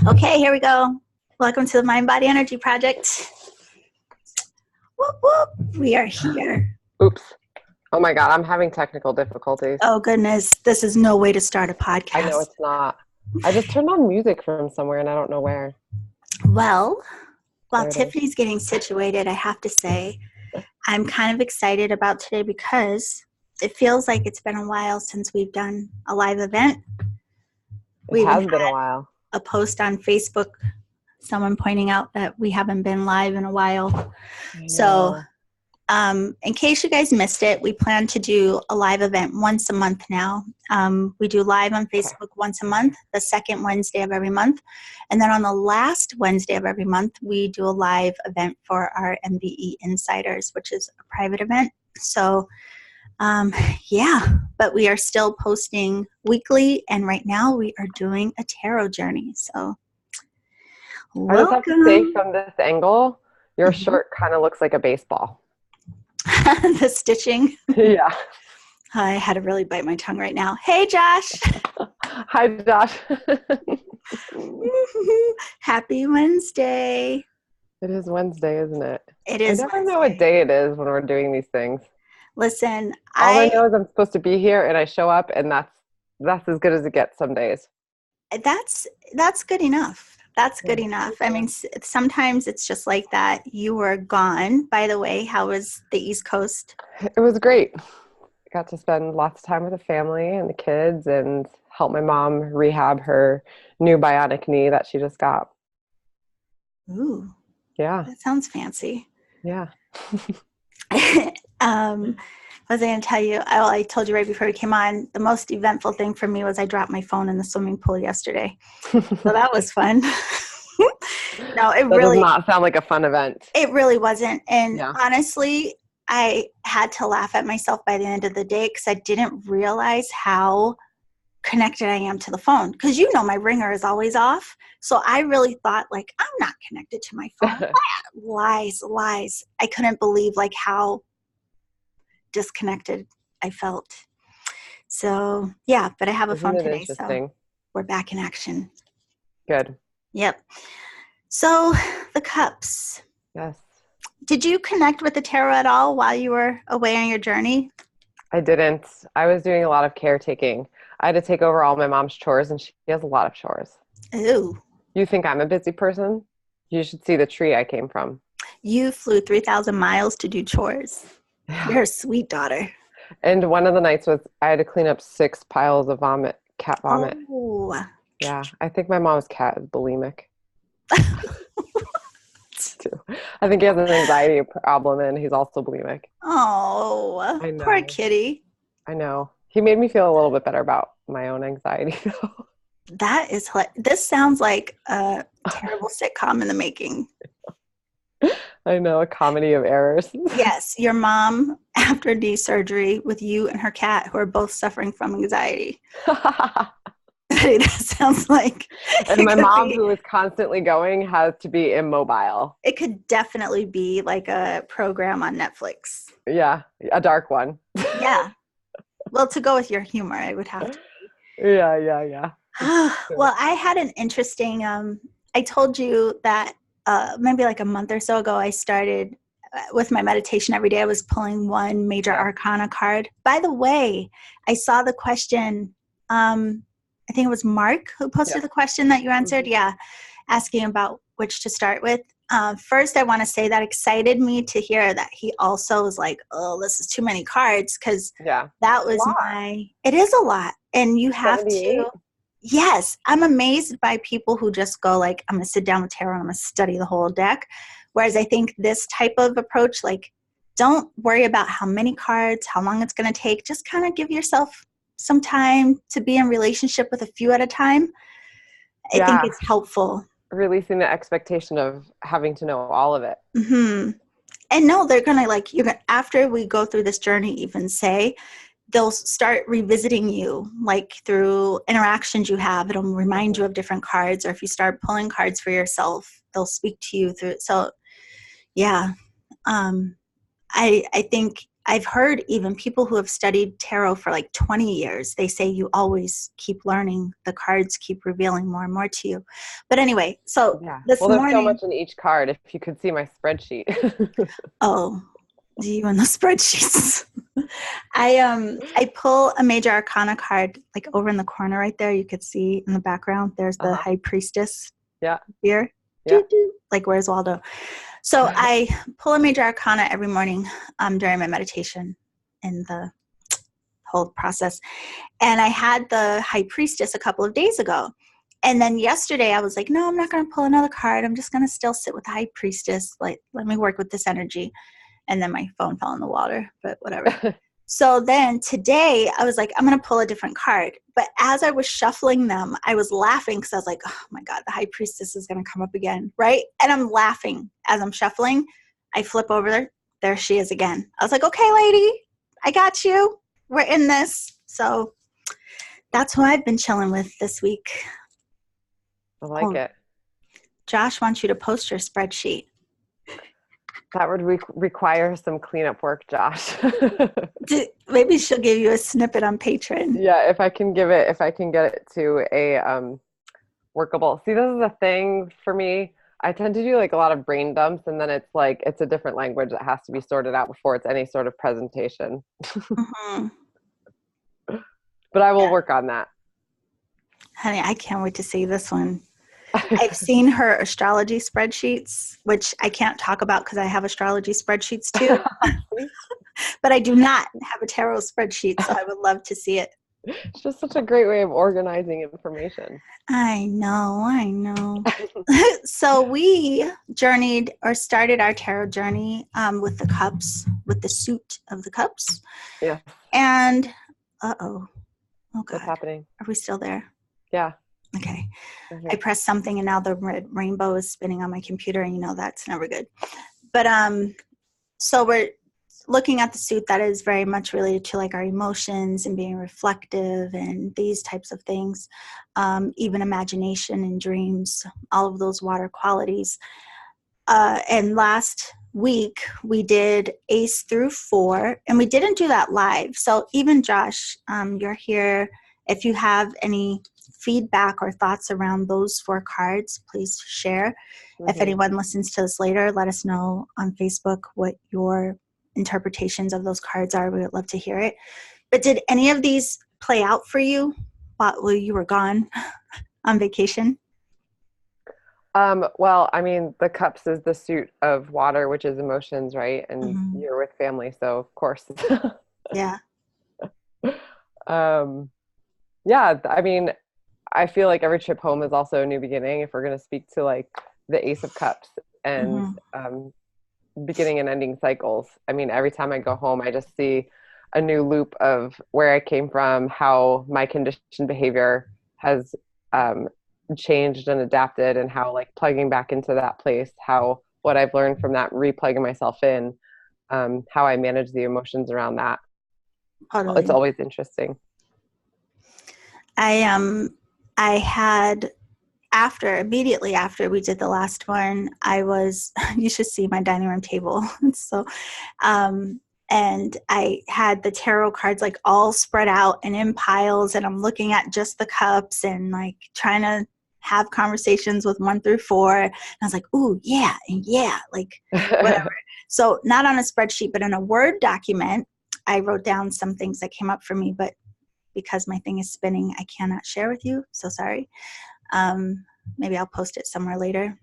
Okay, here we go. Welcome to the Mind Body Energy Project. Whoop, whoop. We are here. Oops. Oh my God, I'm having technical difficulties. Oh goodness, this is no way to start a I know podcast. it's not. I just turned on music from somewhere and I don't know where. Well, while There it is. Tiffany's getting situated, I have to say I'm kind of excited about today because it feels like it's been a while since we've done a live event. It has been a while. A post on Facebook, someone pointing out that we haven't been live in a while. So in case you guys missed it, we plan to do a live event once a month now. We do live on Facebook once a month, the second Wednesday of every month. And then on the last Wednesday of every month, we do a live event for our MBE Insiders, which is a private event. So but we are still posting weekly. And right now we are doing a tarot journey. So I just have to say, from this angle, your shirt kind of looks like a baseball. The stitching. Yeah. I had to really bite my tongue right now. Hey, Josh. Hi, Josh. Happy Wednesday. It is Wednesday, isn't it? It is. I never know what day it is when we're doing these things. Listen, all I know is I'm supposed to be here and I show up, and that's as good as it gets some days. That's good enough. That's good enough. I mean, sometimes it's just like that. You were gone. By the way, how was the East Coast? It was great. Got to spend lots of time with the family and the kids and help my mom rehab her new bionic knee that she just got. Ooh. Yeah. That sounds fancy. Yeah. What was I going to tell you? I told you right before we came on, the most eventful thing for me was I dropped my phone in the swimming pool yesterday. So that was fun. No, it really does not sound like a fun event. It really wasn't. And honestly, I had to laugh at myself by the end of the day because I didn't realize how connected I am to the phone. Because my ringer is always off. So I really thought, like, I'm not connected to my phone. Lies. I couldn't believe, like, how disconnected I felt. So, but I have a phone today. So we're back in action. Good. Yep. So the cups. Yes. Did you connect with the tarot at all while you were away on your journey? I didn't. I was doing a lot of caretaking. I had to take over all my mom's chores, and she has a lot of chores. Ooh. You think I'm a busy person? You should see the tree I came from. You flew 3,000 miles to do chores. Yeah. You're a sweet daughter. And one of the nights was I had to clean up 6 piles of cat vomit. Oh. Yeah. I think my mom's cat is bulimic. I think he has an anxiety problem, and he's also bulimic. Oh, I know. Poor kitty. I know. He made me feel a little bit better about my own anxiety. This sounds like a terrible sitcom in the making. I know, a comedy of errors. Yes, your mom after knee surgery with you and her cat who are both suffering from anxiety. That sounds like. And my mom, who is constantly going, has to be immobile. It could definitely be like a program on Netflix. Yeah, a dark one. Yeah. Well, to go with your humor, I would have to. Yeah. Well, I had an interesting, I told you that maybe like a month or so ago, I started with my meditation every day. I was pulling one major arcana card. By the way, I saw the question, I think it was Mark who posted the question that you answered. Mm-hmm. Yeah. Asking about which to start with. First, I want to say that excited me to hear that he also was like, oh, this is too many cards. Cause that was it is a lot. And you have 78? To, yes, I'm amazed by people who just go like, I'm going to sit down with tarot and I'm going to study the whole deck. Whereas I think this type of approach, like, don't worry about how many cards, how long it's going to take. Just kind of give yourself some time to be in relationship with a few at a time. I think it's helpful. Releasing the expectation of having to know all of it. Mm-hmm. And no, they're going to after we go through this journey, even say, they'll start revisiting you, like through interactions you have. It'll remind you of different cards, or if you start pulling cards for yourself, they'll speak to you through. So, I think I've heard even people who have studied tarot for like 20 years, they say you always keep learning. The cards keep revealing more and more to you. But anyway, so Yeah. this Well, there's so morning, much in each card. If you could see my spreadsheet. oh, you and the spreadsheets. I pull a major arcana card like over in the corner right there. You could see in the background, there's the high priestess Yeah. here. Yeah. Like, where's Waldo? So I pull a major arcana every morning during my meditation in the whole process. And I had the high priestess a couple of days ago. And then yesterday I was like, no, I'm not going to pull another card. I'm just going to still sit with the high priestess. Like, let me work with this energy. And then my phone fell in the water, but whatever. So then today I was like, I'm going to pull a different card. But as I was shuffling them, I was laughing because I was like, oh my God, the high priestess is going to come up again, right? And I'm laughing as I'm shuffling. I flip over there. There she is again. I was like, okay, lady, I got you. We're in this. So that's who I've been chilling with this week. I like it. Josh wants you to post your spreadsheet. That would require some cleanup work, Josh. Maybe she'll give you a snippet on Patreon. Yeah, if I can get it to a workable. See, this is a thing for me. I tend to do like a lot of brain dumps, and then it's like it's a different language that has to be sorted out before it's any sort of presentation. Mm-hmm. But I will work on that. Honey, I can't wait to see this one. I've seen her astrology spreadsheets, which I can't talk about because I have astrology spreadsheets too. But I do not have a tarot spreadsheet, so I would love to see it. It's just such a great way of organizing information. I know. So we journeyed or started our tarot journey with the cups, with the suit of the cups. Yeah. And, oh God. What's happening? Are we still there? Yeah. Okay. I pressed something and now the red rainbow is spinning on my computer, and that's never good. But so we're looking at the suit that is very much related to like our emotions and being reflective and these types of things, even imagination and dreams, all of those water qualities. And last week we did Ace through 4, and we didn't do that live. So even Josh, you're here. If you have any feedback or thoughts around those 4 cards, please share. Mm-hmm. If anyone listens to this later, let us know on Facebook what your interpretations of those cards are. We would love to hear it. But did any of these play out for you while you were gone on vacation? Well, I mean, the cups is the suit of water, which is emotions, right? And Mm-hmm. you're with family, so of course. Yeah. Yeah, I mean, I feel like every trip home is also a new beginning. If we're going to speak to like the Ace of Cups and beginning and ending cycles. I mean, every time I go home, I just see a new loop of where I came from, how my conditioned behavior has changed and adapted, and how like plugging back into that place, how what I've learned from that, replugging myself in, how I manage the emotions around that. Totally. It's always interesting. I had immediately after we did the last one, you should see my dining room table. So, and I had the tarot cards like all spread out and in piles, and I'm looking at just the cups and like trying to have conversations with 1 through 4. And I was like, ooh, yeah, and yeah, like whatever. So not on a spreadsheet, but in a Word document, I wrote down some things that came up for me, but because my thing is spinning, I cannot share with you. So sorry. Maybe I'll post it somewhere later.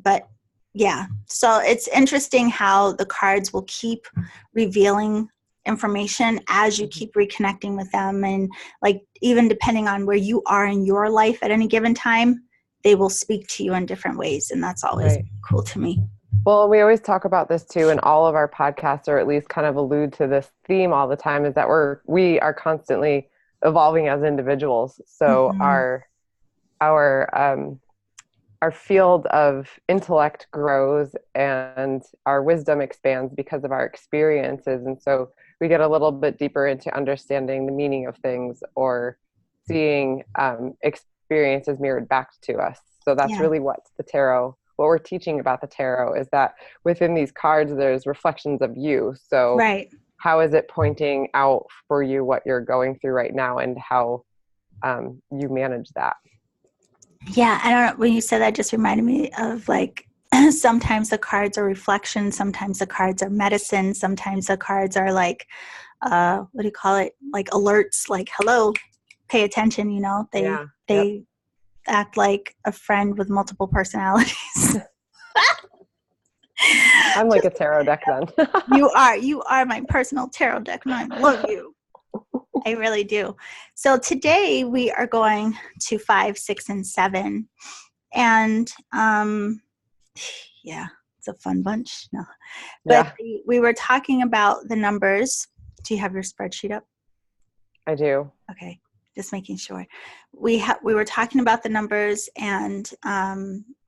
But yeah, so it's interesting how the cards will keep revealing information as you keep reconnecting with them. And like, even depending on where you are in your life at any given time, they will speak to you in different ways. And that's always cool to me. Well, we always talk about this too in all of our podcasts, or at least kind of allude to this theme all the time, is that we are constantly evolving as individuals. So our field of intellect grows and our wisdom expands because of our experiences. And so we get a little bit deeper into understanding the meaning of things, or seeing experiences mirrored back to us. So that's really what we're teaching about the tarot, is that within these cards, there's reflections of you. So how is it pointing out for you what you're going through right now and how you manage that? Yeah, I don't know. When you said that, just reminded me of like sometimes the cards are reflection, sometimes the cards are medicine, sometimes the cards are like what do you call it? Like alerts, like hello, pay attention. You know, Yeah. they act like a friend with multiple personalities. I'm like a tarot deck then. You are my personal tarot deck, and I love you. I really do. So today we are going to 5, 6, and 7. And yeah, it's a fun bunch. No. But Yeah, we were talking about the numbers. Do you have your spreadsheet up? I do. Okay, just making sure. We were talking about the numbers and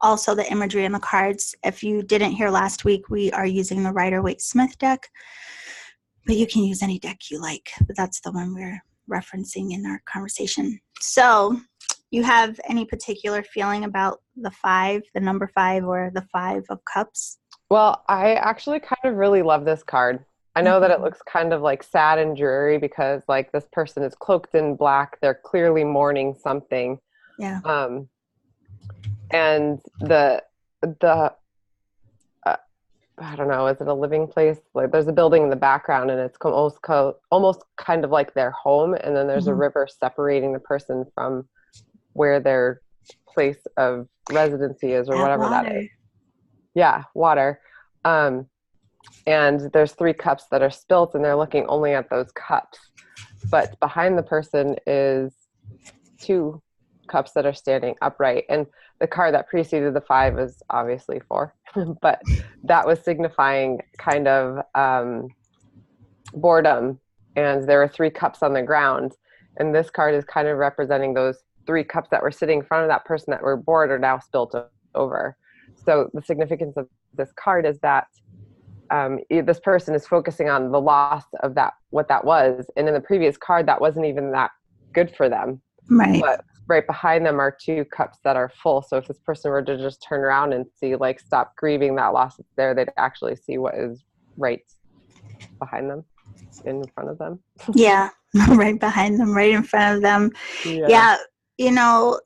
also the imagery in the cards. If you didn't hear last week, we are using the Rider-Waite-Smith deck, but you can use any deck you like. But that's the one we're referencing in our conversation. So, you have any particular feeling about the 5, the number 5, or the 5 of Cups? Well, I actually kind of really love this card. I know that it Mm-hmm. looks kind of like sad and dreary because like this person is cloaked in black. They're clearly mourning something. Yeah. And the I don't know, is it a living place? Like there's a building in the background and it's almost kind of like their home, and then there's a Mm-hmm. river separating the person from where their place of residency is or That whatever that water. is. Yeah, water. And there's 3 cups that are spilt and they're looking only at those cups. But behind the person is 2 cups that are standing upright. And the card that preceded the 5 is obviously 4. But that was signifying kind of boredom. And there were 3 cups on the ground. And this card is kind of representing those 3 cups that were sitting in front of that person that were bored are now spilt over. So the significance of this card is that this person is focusing on the loss of that, what that was. And in the previous card, that wasn't even that good for them. Right. But right behind them are 2 cups that are full. So if this person were to just turn around and see, like, stop grieving that loss that's there, they'd actually see what is right behind them, in front of them. Yeah. Right behind them, right in front of them. Yeah. Yeah. You know,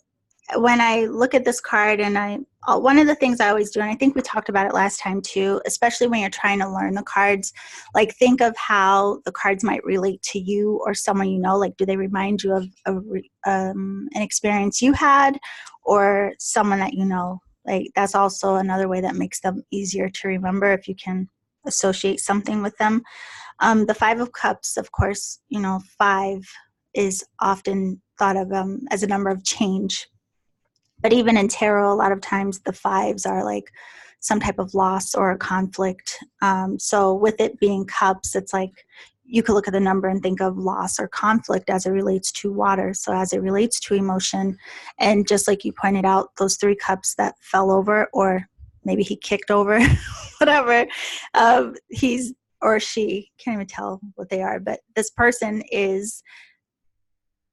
when I look at this card, and one of the things I always do, and I think we talked about it last time too, especially when you're trying to learn the cards, like think of how the cards might relate to you or someone you know. Like, do they remind you of an experience you had or someone that you know? Like, that's also another way that makes them easier to remember if you can associate something with them. The 5 of Cups, of course, 5 is often thought of as a number of change. But even in tarot, a lot of times the 5s are like some type of loss or a conflict. So with it being cups, it's like you could look at the number and think of loss or conflict as it relates to water. So as it relates to emotion. And just like you pointed out, those 3 cups that fell over, or maybe he kicked over, whatever, he's or she, can't even tell what they are, but this person is,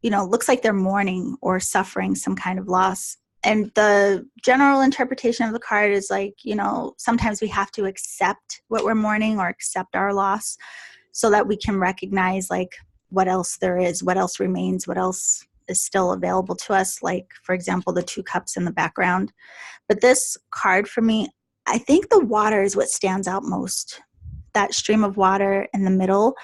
looks like they're mourning or suffering some kind of loss. And the general interpretation of the card is like, sometimes we have to accept what we're mourning or accept our loss so that we can recognize like what else there is, what else remains, what else is still available to us. Like, for example, the 2 cups in the background. But this card for me, I think the water is what stands out most. That stream of water in the middle,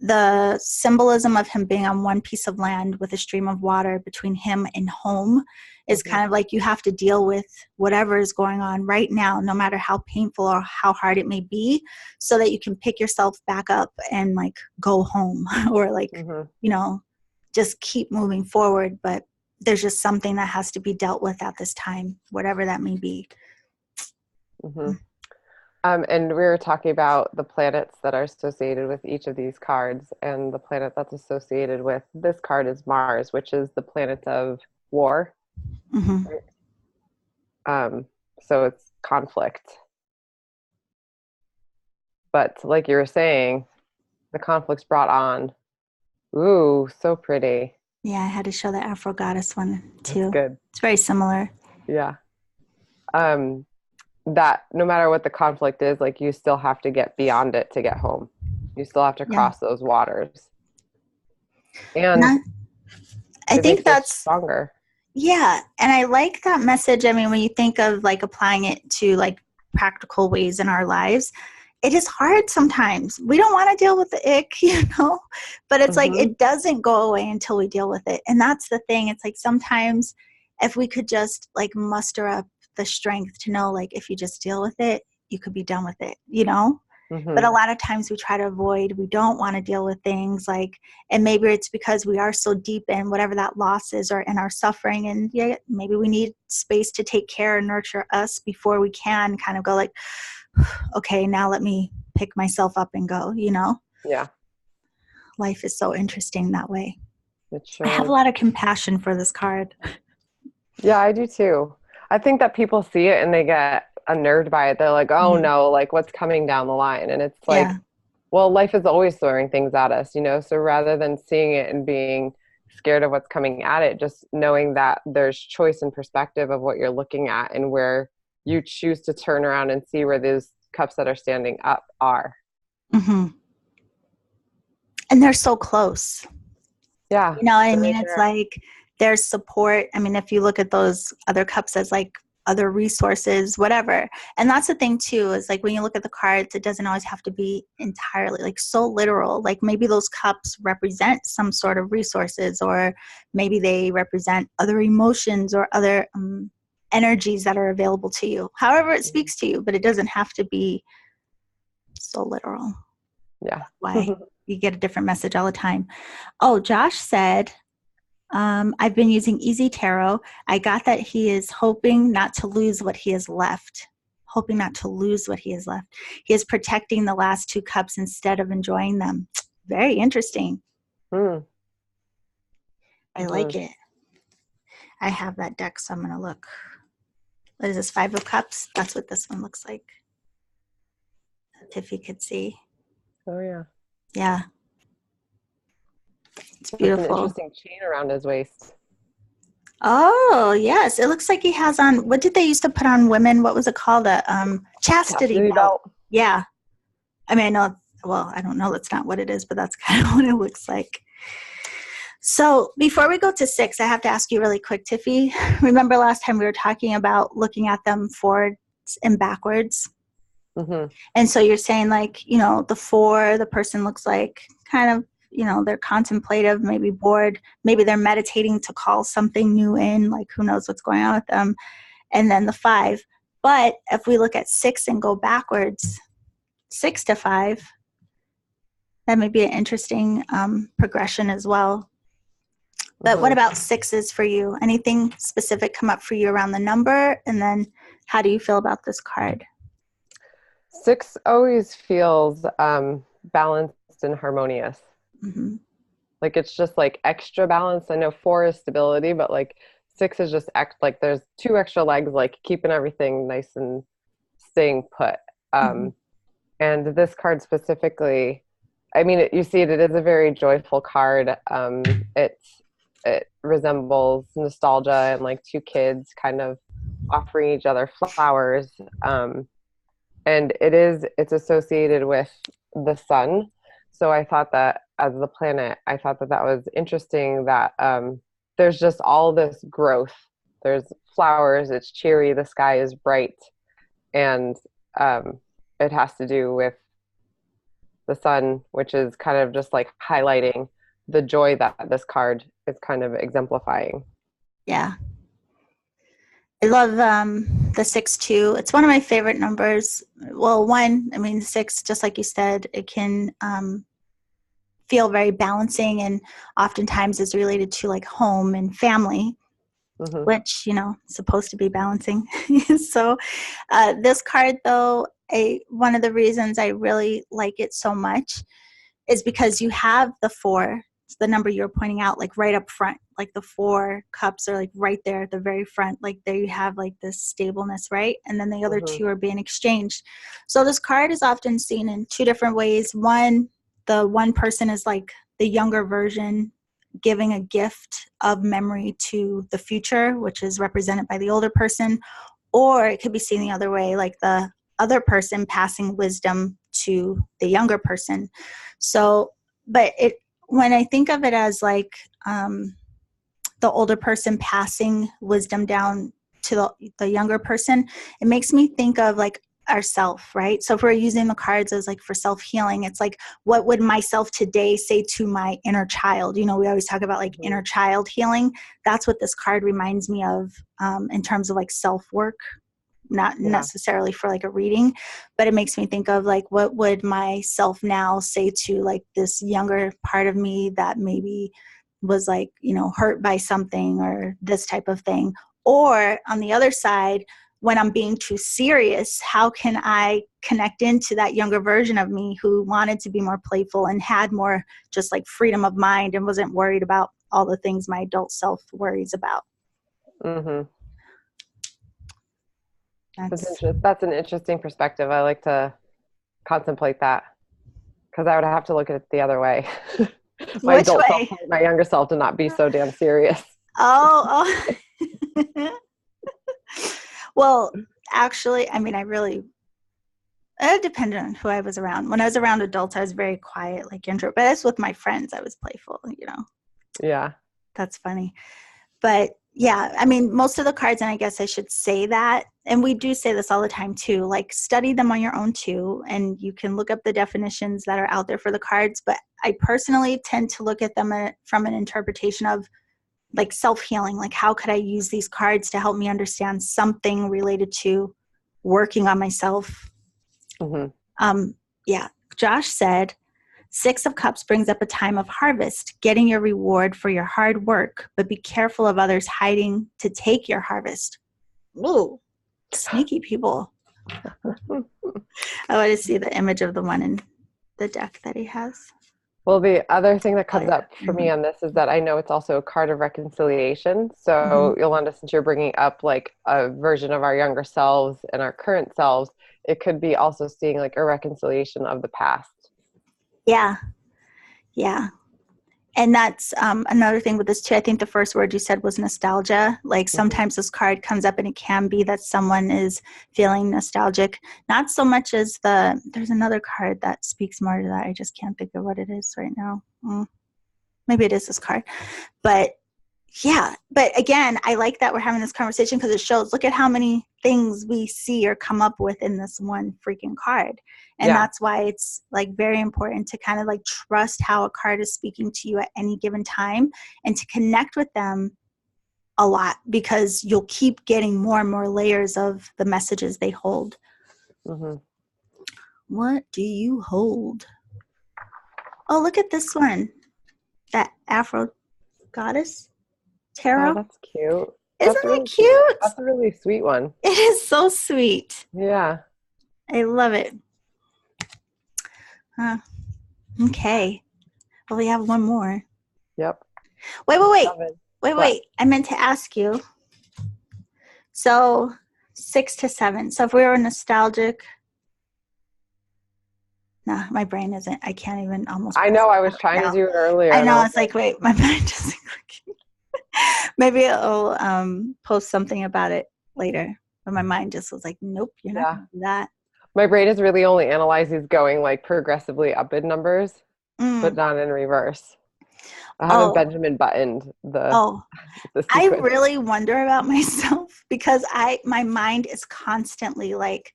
the symbolism of him being on one piece of land with a stream of water between him and home is kind of like you have to deal with whatever is going on right now, no matter how painful or how hard it may be, so that you can pick yourself back up and like go home or like, just keep moving forward. But there's just something that has to be dealt with at this time, whatever that may be. Mm-hmm. And we were talking about the planets that are associated with each of these cards, and the planet that's associated with this card is Mars, which is the planet of war. Mm-hmm. So it's conflict. But like you were saying, the conflict's brought on. Ooh, so pretty. Yeah, I had to show the Afro Goddess one too. That's good. It's very similar. Yeah. That no matter what the conflict is, like you still have to get beyond it to get home. You still have to Yeah. cross those waters. And And I it think makes us that's, stronger. yeah. And I like that message. I mean, when you think of like applying it to like practical ways in our lives, it is hard sometimes. We don't want to deal with the ick, but it's like, Mm-hmm. it doesn't go away until we deal with it. And that's the thing. It's like sometimes if we could just like muster up the strength to know, like, if you just deal with it, you could be done with it. But a Mm-hmm. lot of times we try to avoid, we don't want to deal with things like, and maybe it's because we are so deep in whatever that loss is or in our suffering. And yeah, maybe we need space to take care and nurture us before we can kind of go like, okay, now let me pick myself up and go. Yeah, Life is so interesting that way. it I sure have a is. lot of compassion for this card. Yeah, I do too. I think that people see it and they get unnerved by it. They're like, oh Mhm. no, like what's coming down the line? And it's Yeah. like, well, life is always throwing things at us, So rather than seeing it and being scared of what's coming at it, just knowing that there's choice and perspective of what you're looking at and where you choose to turn around and see where those cups that are standing up are. Hmm. And they're so close. Yeah, You know what I they're mean? right It's there. like there's support. I mean, if you look at those other cups as like other resources, whatever. And that's the thing too, is like when you look at the cards, it doesn't always have to be entirely like so literal. Like maybe those cups represent some sort of resources, or maybe they represent other emotions or other energies that are available to you. However it speaks to you, but it doesn't have to be so literal. Yeah. Why? You get a different message all the time. Oh, Josh said, I've been using Easy Tarot. I got that he is hoping not to lose what he has left. Hoping not to lose what he has left. He is protecting the last two cups instead of enjoying them. Very interesting. Mm, I like mhm. it. I have that deck, so I'm going to look. What is this? 5 of Cups? That's what this one looks like. If you could see. Oh yeah. Yeah. It's That's an beautiful. interesting chain around his waist. Oh, yes. It looks like he has on, what did they used to put on women? What was it called? A chastity Chastity belt. belt. Yeah. I mean, I know, well, I don't know. That's not what it is, but that's kind of what it looks like. So before we go to 6, I have to ask you really quick, Tiffy. Remember last time we were talking about looking at them forwards and backwards? Mm-hmm. And so you're saying like, the 4, the person looks like kind of, they're contemplative, maybe bored, maybe they're meditating to call something new in, like who knows what's going on with them. And then the 5. But if we look at 6 and go backwards, 6 to 5, that may be an interesting progression as well. But what Mm-hmm. about 6s for you? Anything specific come up for you around the number? And then how do you feel about this card? 6 always feels balanced and harmonious. Mm-hmm. Like it's just like extra balanced. I know 4 is stability, but like 6 is just like there's 2 extra legs, like keeping everything nice and staying put. Mm-hmm. Um, and this card specifically, I mean, you see it is a very joyful card. It resembles nostalgia and like 2 kids kind of offering each other flowers. And it's associated with the sun. So I thought that as the planet, I thought that that was interesting that there's just all this growth. There's flowers, it's cheery, the sky is bright, and it has to do with the sun, which is kind of just like highlighting the joy that this card is kind of exemplifying. Yeah. I love the 6 too. It's one of my favorite numbers. Well, 6, just like you said, it can feel very balancing and oftentimes is related to like home and family, Mm-hmm. which, is supposed to be balancing. So this card, though, one of the reasons I really like it so much is because you have the 4, the number you're pointing out, like right up front, like the 4 cups are like right there at the very front. Like there you have like this stableness, right? And then the other Mm-hmm. 2 are being exchanged. So this card is often seen in 2 different ways. The one person is like the younger version giving a gift of memory to the future, which is represented by the older person, or it could be seen the other way, like the other person passing wisdom to the younger person. So, but when I think of it as like the older person passing wisdom down to the younger person, it makes me think of like ourself, right? So if we're using the cards as like for self-healing, it's like, what would myself today say to my inner child? We always talk about like inner child healing. That's what this card reminds me of, in terms of like self-work, not necessarily for like a reading, but it makes me think of like, what would myself now say to like this younger part of me that maybe was like, hurt by something or this type of thing. Or on the other side, when I'm being too serious, how can I connect into that younger version of me who wanted to be more playful and had more just like freedom of mind and wasn't worried about all the things my adult self worries about. Mm-hmm. That's an interesting perspective. I like to contemplate that, because I would have to look at it the other way. My Which adult way? self, my younger self, to not be so damn serious. Oh. Well, actually, I mean, it depended on who I was around. When I was around adults, I was very quiet, like introvert. But as with my friends, I was playful, Yeah. That's funny. But yeah, I mean, most of the cards, and I guess I should say that, and we do say this all the time too, like study them on your own too, and you can look up the definitions that are out there for the cards. But I personally tend to look at them from an interpretation of like self-healing, like how could I use these cards to help me understand something related to working on myself. Mm-hmm. Yeah, Josh said, Six of Cups brings up a time of harvest, getting your reward for your hard work, but be careful of others hiding to take your harvest. Ooh, sneaky people. I want to see the image of the one in the deck that he has. Well, the other thing that comes up for me on this is that I know it's also a card of reconciliation. So, Yolanda, since you're bringing up like a version of our younger selves and our current selves, it could be also seeing like a reconciliation of the past. Yeah. Yeah. And that's another thing with this too. I think the first word you said was nostalgia. Like sometimes this card comes up and it can be that someone is feeling nostalgic. Not so much as there's another card that speaks more to that. I just can't think of what it is right now. Maybe it is this card. But yeah, but again, I like that we're having this conversation because it shows, look at how many things we see or come up with in this one freaking card. And that's why it's like very important to kind of like trust how a card is speaking to you at any given time and to connect with them a lot, because you'll keep getting more and more layers of the messages they hold. What do you hold? Oh, look at this one. That Afro goddess. Tarot. Oh, that's cute. Isn't that cute? That's a really sweet one. It is so sweet. Yeah. I love it. Okay. Well, we have one more. Yep. Wait. I meant to ask you. So 6 to 7. So if we were nostalgic. Nah, my brain isn't. I can't even almost. I know. I was trying to do it earlier. I know. It's like, wait, my mind isn't clicking. Maybe I'll post something about it later. But my mind just was like, nope, you're not going to do that. My brain is really only analyzes going like progressively up in numbers, but not in reverse. I haven't Benjamin buttoned the I really wonder about myself because my mind is constantly like,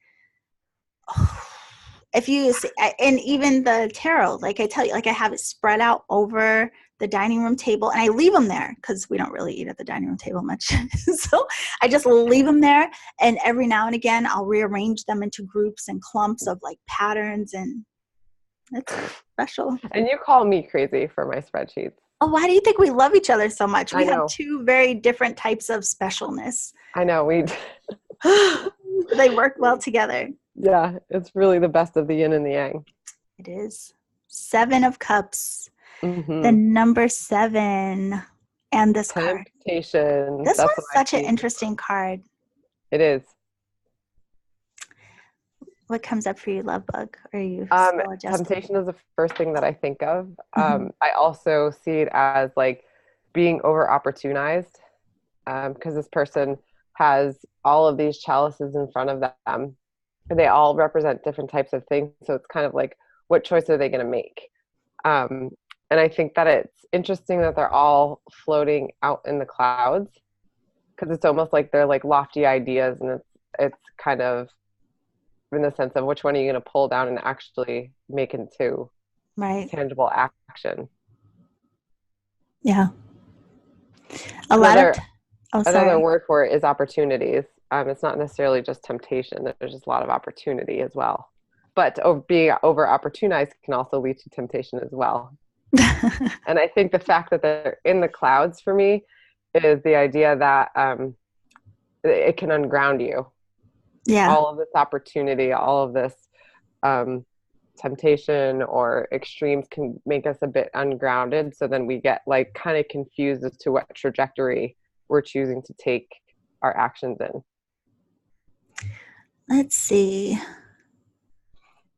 if you see, and even the tarot, like I tell you, like I have it spread out over the dining room table and I leave them there because we don't really eat at the dining room table much. So I just leave them there. And every now and again, I'll rearrange them into groups and clumps of like patterns, and it's special. And you call me crazy for my spreadsheets. Oh, why do you think we love each other so much? We have two very different types of specialness. I know. They work well together. Yeah, it's really the best of the yin and the yang. It is. 7 of Cups. The number 7. And this card. Temptation. This one's such an interesting card. It is. What comes up for you, love bug? Or are you temptation is the first thing that I think of. I also see it as like being over opportunized, because this person has all of these chalices in front of them, they all represent different types of things. So it's kind of like, what choice are they going to make? And I think that it's interesting that they're all floating out in the clouds, because it's almost like they're like lofty ideas, and it's kind of in the sense of which one are you going to pull down and actually make into Right. tangible action. Yeah. Another Sorry. word for it is opportunities. It's not necessarily just temptation. There's just a lot of opportunity as well. But being over opportunized can also lead to temptation as well. And I think the fact that they're in the clouds for me is the idea that it can unground you. Yeah. All of this opportunity, all of this temptation or extremes can make us a bit ungrounded. So then we get like kind of confused as to what trajectory we're choosing to take our actions in. Let's see.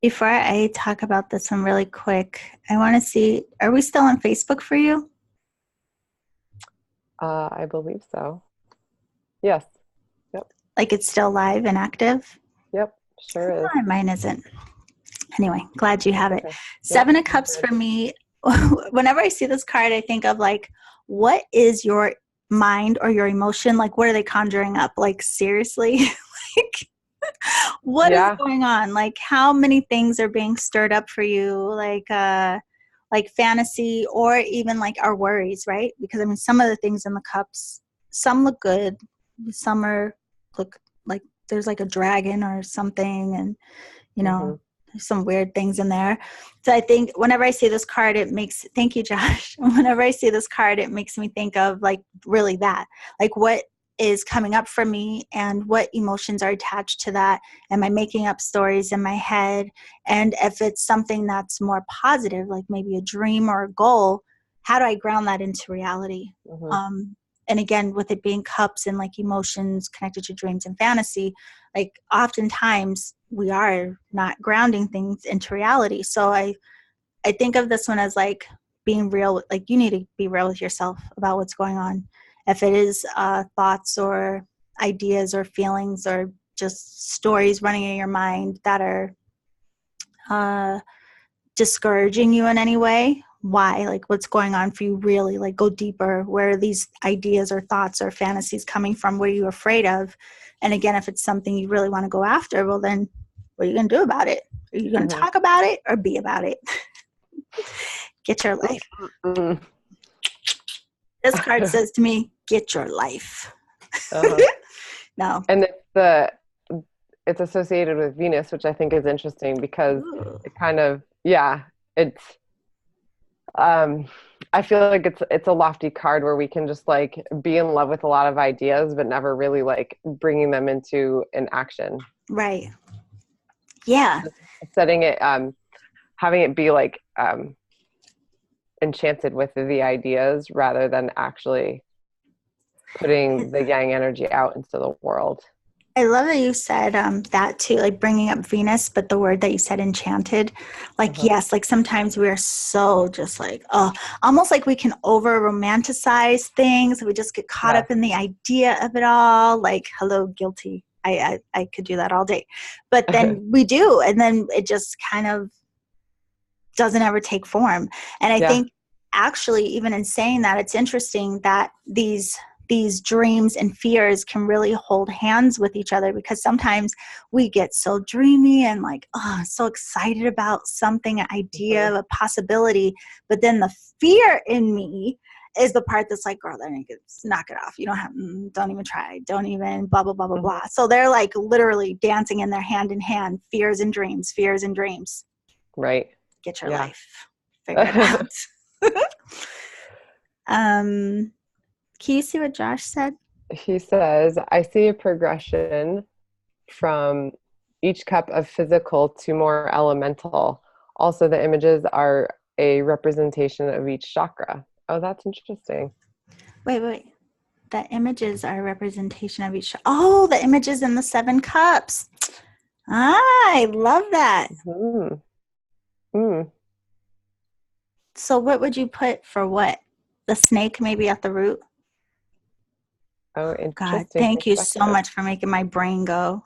Before I talk about this one really quick, I want to see, are we still on Facebook for you? I believe so. Yes. Yep. Like it's still live and active? Yep. Sure is. Oh, mine isn't. Anyway, glad you have it. Okay. Seven of Cups for me. Whenever I see this card, I think of like, what is your mind or your emotion? Like, what are they conjuring up? Like, seriously? Like, what is going on? Like, how many things are being stirred up for you? Like fantasy, or even like our worries, right? Because I mean, some of the things in the cups, some look good, some look like there's like a dragon or something, and you know, there's some weird things in there. So I think whenever I see this card, thank you, Josh. Whenever I see this card, it makes me think of like really that, like what is coming up for me and what emotions are attached to that. Am I making up stories in my head? And if it's something that's more positive, like maybe a dream or a goal, how do I ground that into reality? And again, with it being cups and like emotions connected to dreams and fantasy, like oftentimes we are not grounding things into reality. So I think of this one as like being real. Like you need to be real with yourself about what's going on. If it is thoughts or ideas or feelings or just stories running in your mind that are discouraging you in any way, why? Like what's going on for you really? Like go deeper. Where are these ideas or thoughts or fantasies coming from? What are you afraid of? And again, if it's something you really want to go after, well then what are you going to do about it? Are you going to talk about it or be about it? Get your life. This card says to me, get your life. No. And it's associated with Venus, which I think is interesting because it kind of, it's, I feel like it's a lofty card where we can just like be in love with a lot of ideas, but never really like bringing them into an action. Right. Yeah. Setting it, having it be like, enchanted with the ideas rather than actually putting the yang energy out into the world. I love that you said that too, like bringing up Venus, but the word that you said, enchanted, like, yes, like sometimes we are so just like, almost like we can over romanticize things. We just get caught up in the idea of it all. Like, hello, guilty. I could do that all day, but then we do. And then it just kind of doesn't ever take form. And I think actually, even in saying that, it's interesting that these dreams and fears can really hold hands with each other, because sometimes we get so dreamy and like, so excited about something, an idea, a possibility. But then the fear in me is the part that's like, girl, knock it off. You don't even try. Don't even blah, blah, blah, blah, blah. So they're like literally dancing in their hand in hand, fears and dreams. Right. Get your life figured out. Can you see what Josh said? He says, I see a progression from each cup of physical to more elemental. Also, the images are a representation of each chakra. Oh, that's interesting. Wait. The images are a representation of each. Oh, the images in the 7 cups. I love that. So what would you put for what? The snake maybe at the root? Oh, God, interesting thank you so perspective. much for making my brain go.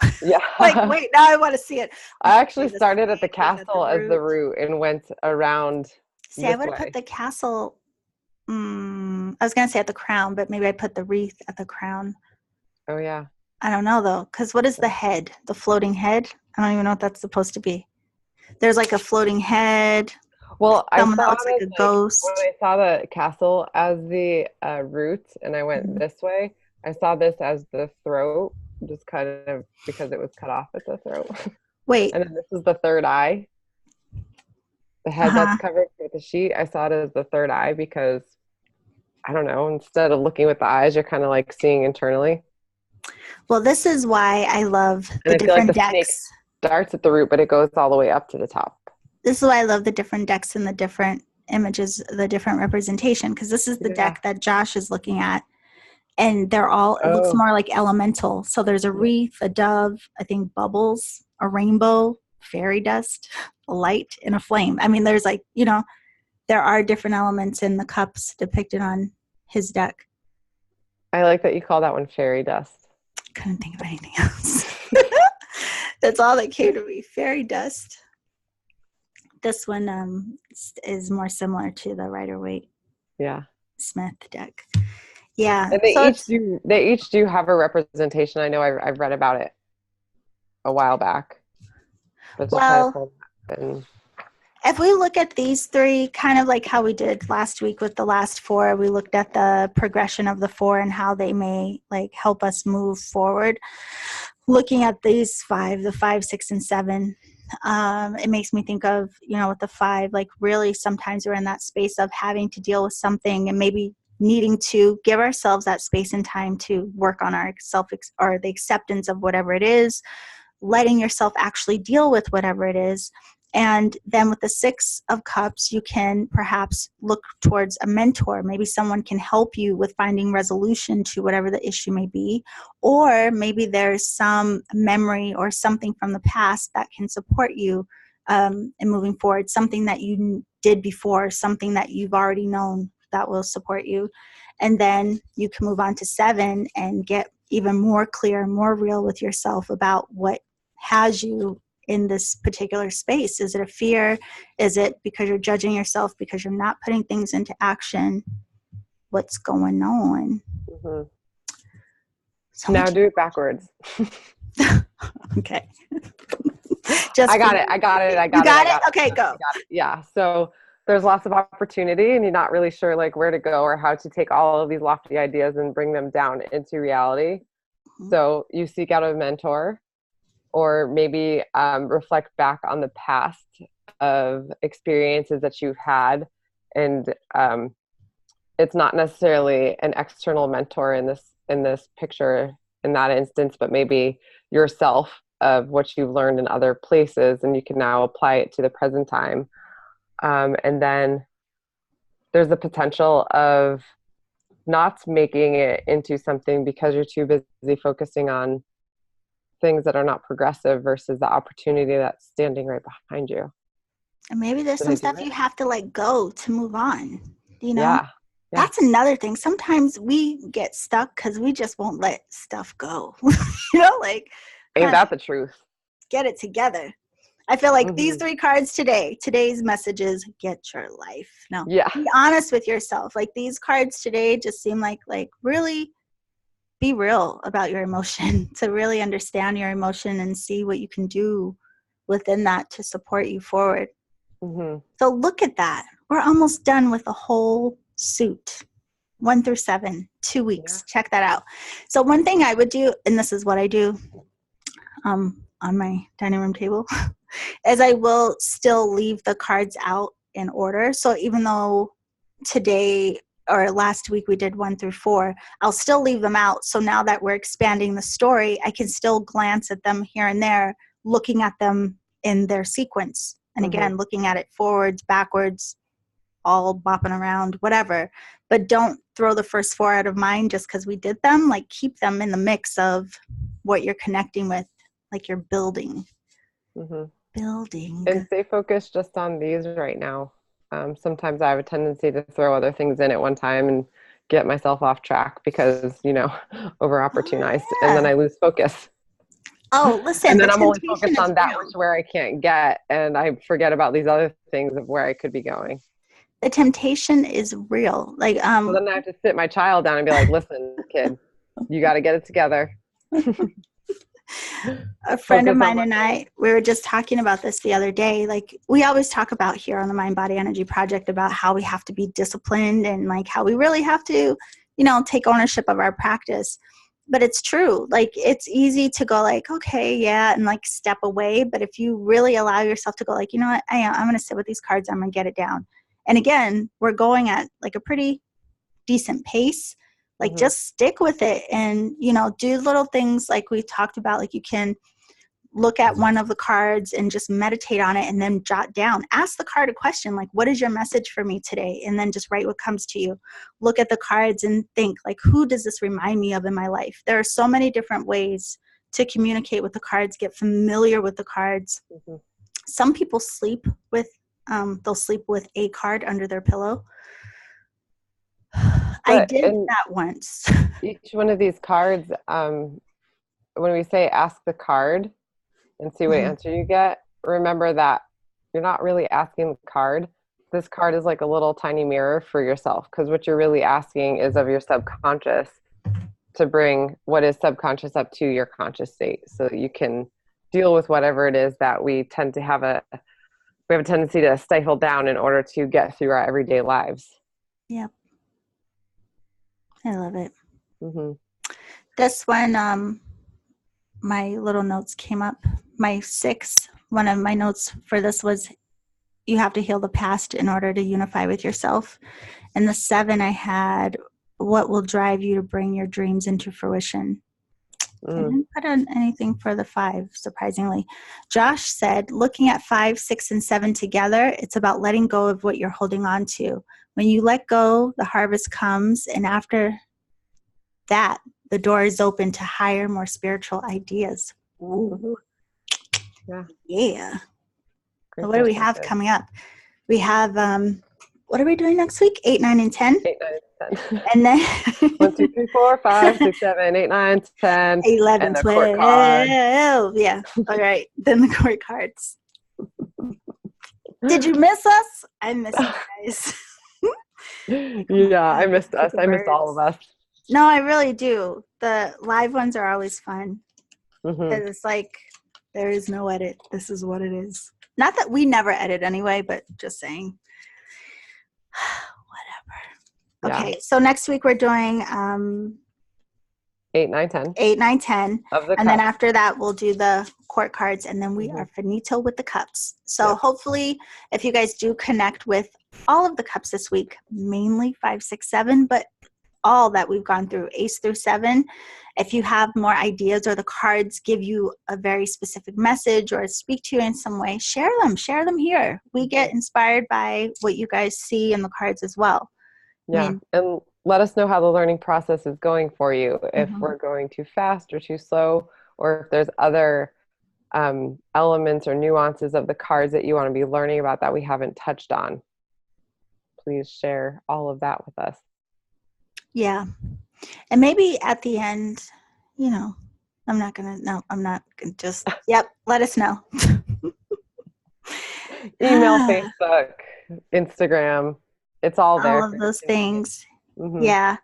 Like, Yeah. wait, now I want to see it. I Okay, actually the started at the snake was at the castle as the root. root and went around See, I this would have put way. the castle. I was gonna say at the crown, but maybe I put the wreath at the crown. Oh, yeah. I don't know though, because what is the head? The floating head? I don't even know what that's supposed to be. There's like a floating head. Well, I Someone that saw looks like it a as like when ghost. I saw the castle as the root and I went Mhm. this way, I saw this as the throat, just kind of because it was cut off at the throat. Wait. And then this is the third eye, the Uh head that's huh. covered with the sheet. I saw it as the third eye because I don't know, instead of looking with the eyes, you're kind of like seeing internally. Well, this is why I love And the I feel like different the snake decks. starts at the root, but it goes all the way up to the top. This is why I love the different decks and the different images, the different representation, because this is the Yeah. deck that Josh is looking at. And they're all, it looks Oh, more like elemental. So there's a yeah. wreath, a dove, I think bubbles, a rainbow, fairy dust, a light, and a flame. I mean, there's like, there are different elements in the cups depicted on his deck. I like that you call that one fairy dust. Couldn't think of anything else. That's all that came to me. Fairy dust. This one is more similar to the Rider-Waite Yeah. Smith deck. Yeah. And So it's they each do have a representation. I know I've read about it a while back, but to try to well, pull that and if we look at these three, kind of like how we did last week with the last four, we looked at the progression of the four and how they may like help us move forward. Looking at these five, the 5, 6, and 7, it makes me think of, with the 5, like really sometimes we're in that space of having to deal with something and maybe needing to give ourselves that space and time to work on our self or the acceptance of whatever it is, letting yourself actually deal with whatever it is. And then with the 6 of cups, you can perhaps look towards a mentor. Maybe someone can help you with finding resolution to whatever the issue may be. Or maybe there's some memory or something from the past that can support you in moving forward, something that you did before, something that you've already known that will support you. And then you can move on to 7 and get even more clear, more real with yourself about what has you in this particular space. Is it a fear? Is it because you're judging yourself because you're not putting things into action? What's going on? hmm So now much. do it backwards. Okay. Just I for got it. you. I got it. I You got it. I got it? got it. Okay, I go. got it. Yeah. So there's lots of opportunity and you're not really sure like where to go or how to take all of these lofty ideas and bring them down into reality. Mhm. So you seek out a mentor or maybe reflect back on the past of experiences that you've had. And it's not necessarily an external mentor in this picture in that instance, but maybe yourself of what you've learned in other places and you can now apply it to the present time. And then there's the potential of not making it into something because you're too busy focusing on things that are not progressive versus the opportunity that's standing right behind you. And maybe there's Did I some do stuff it? you have to let go to move on. You know, Yeah. Yeah. that's another thing. Sometimes we get stuck because we just won't let stuff go. Like, Ain't honey, that the truth? get it together. I feel like these hmm 3 cards today's message is get your life. No, Yeah. be honest with yourself. Like these cards today just seem like really be real about your emotion, to really understand your emotion and see what you can do within that to support you forward. hmm So look at that. We're almost done with the whole suit. 1 through 7, 2 Yeah. weeks. Check that out. So one thing I would do, and this is what I do on my dining room table, is I will still leave the cards out in order. So even though today or last week we did 1 through 4, I'll still leave them out. So now that we're expanding the story, I can still glance at them here and there, looking at them in their sequence. And hmm again, looking at it forwards, backwards, all bopping around, whatever. But don't throw the first 4 out of mind just because we did them. Like keep them in the mix of what you're connecting with, like you're building. hmm Building. And stay focused just on these right now. Sometimes I have a tendency to throw other things in at one time and get myself off track because, over opportunized, and then Yeah. I lose focus. Oh, listen, And the then I'm only temptation focused is on that real. which where I can't get, and I forget about these other things of where I could be going. The temptation is real. Like, So then I have to sit my child down and be like, listen, kid, you got to get it together. a friend of Focus on mine what. and I, we were just talking about this the other day. Like, we always talk about here on the Mind Body Energy Project about how we have to be disciplined and like how we really have to, take ownership of our practice. But it's true. Like, it's easy to go like, okay, yeah, and like step away. But if you really allow yourself to go like, you know what, I'm going to sit with these cards. I'm going to get it down. And again, we're going at like a pretty decent pace. Like, just stick with it and, do little things like we talked about. Like, you can look at one of the cards and just meditate on it and then jot down. Ask the card a question like, what is your message for me today? And then just write what comes to you. Look at the cards and think like, who does this remind me of in my life? There are so many different ways to communicate with the cards, get familiar with the cards. Some people sleep with, they'll sleep with a card under their pillow. I did that once. Each one of these cards, when we say ask the card and see what answer you get, remember that you're not really asking the card. This card is like a little tiny mirror for yourself, because what you're really asking is of your subconscious to bring what is subconscious up to your conscious state so that you can deal with whatever it is that we have a tendency to stifle down in order to get through our everyday lives. Yep. I love it. This one, my little notes came up. My 6, one of my notes for this was, you have to heal the past in order to unify with yourself. And the 7 I had, what will drive you to bring your dreams into fruition? I didn't put on anything for the 5, surprisingly. Josh said, looking at 5, 6, and 7 together, it's about letting go of what you're holding on to. When you let go, the harvest comes, and after that, the door is open to higher, more spiritual ideas. Ooh. Yeah. So what do we have coming up? We have, what are we doing next week? 8, 9, and 10? 8, 9, and 10. And then 1, 2, 3, 4, 5, 6, 7, 8, 9, 10. 11, and the 12. court card. Yeah. All right. Then the court cards. Did you miss us? I miss you guys. Yeah, I missed us. I missed all of us. No, I really do. The live ones are always fun. Because it's like, there is no edit. This is what it is. Not that we never edit anyway, but just saying. Whatever. Okay, so next week we're doing 8, 9, 10. 8, 9, 10. Of the and cups. Then after that, we'll do the court cards, and then we are finito with the cups. So hopefully, if you guys do connect with all of the cups this week, mainly 5, 6, 7, but all that we've gone through, ace through 7, if you have more ideas or the cards give you a very specific message or speak to you in some way, share them here. We get inspired by what you guys see in the cards as well. Yeah, and let us know how the learning process is going for you, if we're going too fast or too slow, or if there's other elements or nuances of the cards that you want to be learning about that we haven't touched on. Please share all of that with us. Yeah. And maybe at the end, I'm not going to just, let us know. Email, Facebook, Instagram. It's all there. All of those things. Yeah.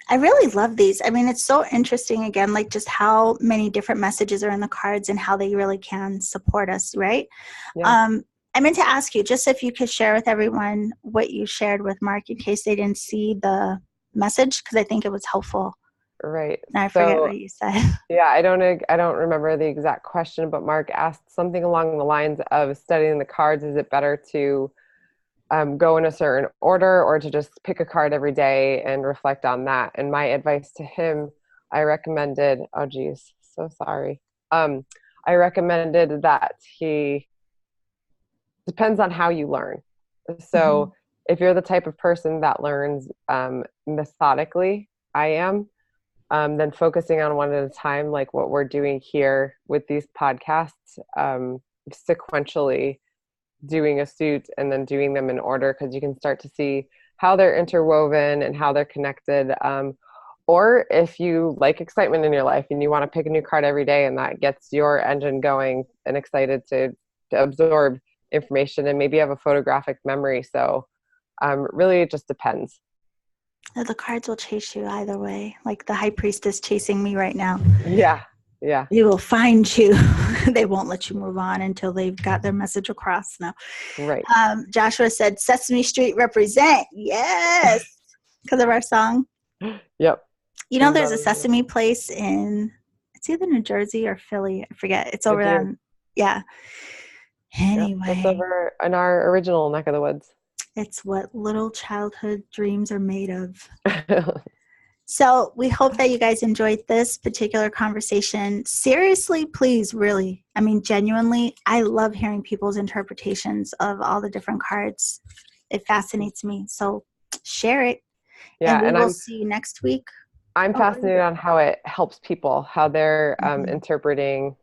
I really love these. I mean, it's so interesting, again, like just how many different messages are in the cards and how they really can support us, right? Yeah. I meant to ask you, just if you could share with everyone what you shared with Mark in case they didn't see the message, because I think it was helpful. Right. I forget what you said. Yeah, I don't remember the exact question, but Mark asked something along the lines of studying the cards. Is it better to go in a certain order or to just pick a card every day and reflect on that? And my advice to him, I recommended, oh geez, so sorry. I recommended that he depends on how you learn. So if you're the type of person that learns methodically, I am, then focusing on one at a time, like what we're doing here with these podcasts, sequentially doing a suit and then doing them in order, because you can start to see how they're interwoven and how they're connected. Or if you like excitement in your life and you want to pick a new card every day and that gets your engine going and excited to absorb information, and maybe you have a photographic memory. So really it just depends. The cards will chase you either way. Like the high priestess chasing me right now. Yeah. Yeah. They will find you. They won't let you move on until they've got their message across. Now, Right. Joshua said, Sesame Street represent. Yes. Because of our song. Yep. You know, there's a Sesame place it's either New Jersey or Philly. I forget. It's over there. Yeah. Anyway. Yep, it's over in our original neck of the woods. It's what little childhood dreams are made of. So we hope that you guys enjoyed this particular conversation. Seriously, please, really, I mean, genuinely, I love hearing people's interpretations of all the different cards. It fascinates me. So share it. Yeah, and we will see you next week. I'm fascinated on how it helps people, how they're interpreting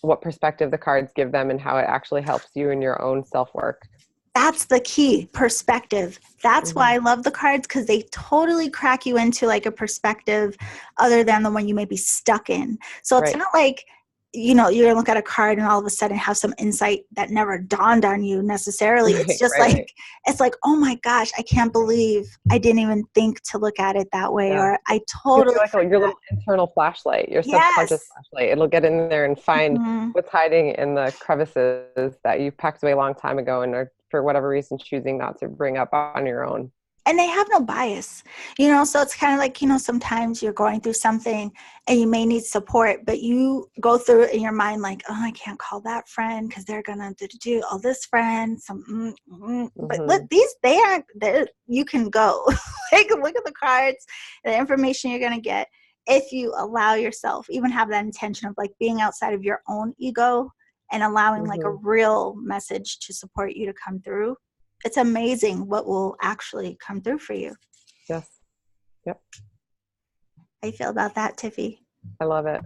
what perspective the cards give them and how it actually helps you in your own self-work. That's the key, perspective. That's why I love the cards, because they totally crack you into like a perspective other than the one you may be stuck in. So it's not like, you know, you're going to look at a card and all of a sudden have some insight that never dawned on you necessarily. It's just it's like, oh my gosh, I can't believe I didn't even think to look at it that way. Yeah. Or I totally like your little internal flashlight, your subconscious flashlight. It'll get in there and find what's hiding in the crevices that you packed away a long time ago and are, for whatever reason, choosing not to bring up on your own. And they have no bias, you know, so it's kind of like, you know, sometimes you're going through something and you may need support, but you go through it in your mind like, oh, I can't call that friend because they're going to do all this friend. But look, you can go. Take a look at the cards, the information you're going to get if you allow yourself, even have that intention of like being outside of your own ego and allowing like a real message to support you to come through. It's amazing what will actually come through for you. Yes. Yep. How you feel about that, Tiffy? I love it.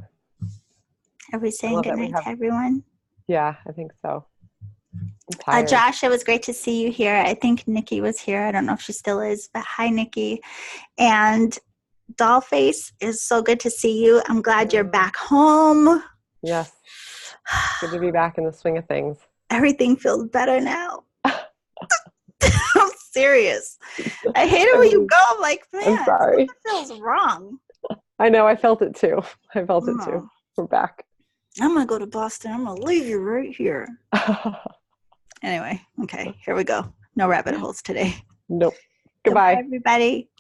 Are we saying good night to everyone? Yeah, I think so. I'm tired. Josh, it was great to see you here. I think Nikki was here. I don't know if she still is, but hi, Nikki. And Dollface, is so good to see you. I'm glad you're back home. Yes. Good to be back in the swing of things. Everything feels better now. I'm serious. I hate it when you go. I'm like, man, I'm sorry. Something feels wrong. I know. I felt it too. We're back. I'm going to go to Boston. I'm going to leave you right here. Anyway, okay, here we go. No rabbit holes today. Nope. Goodbye, everybody.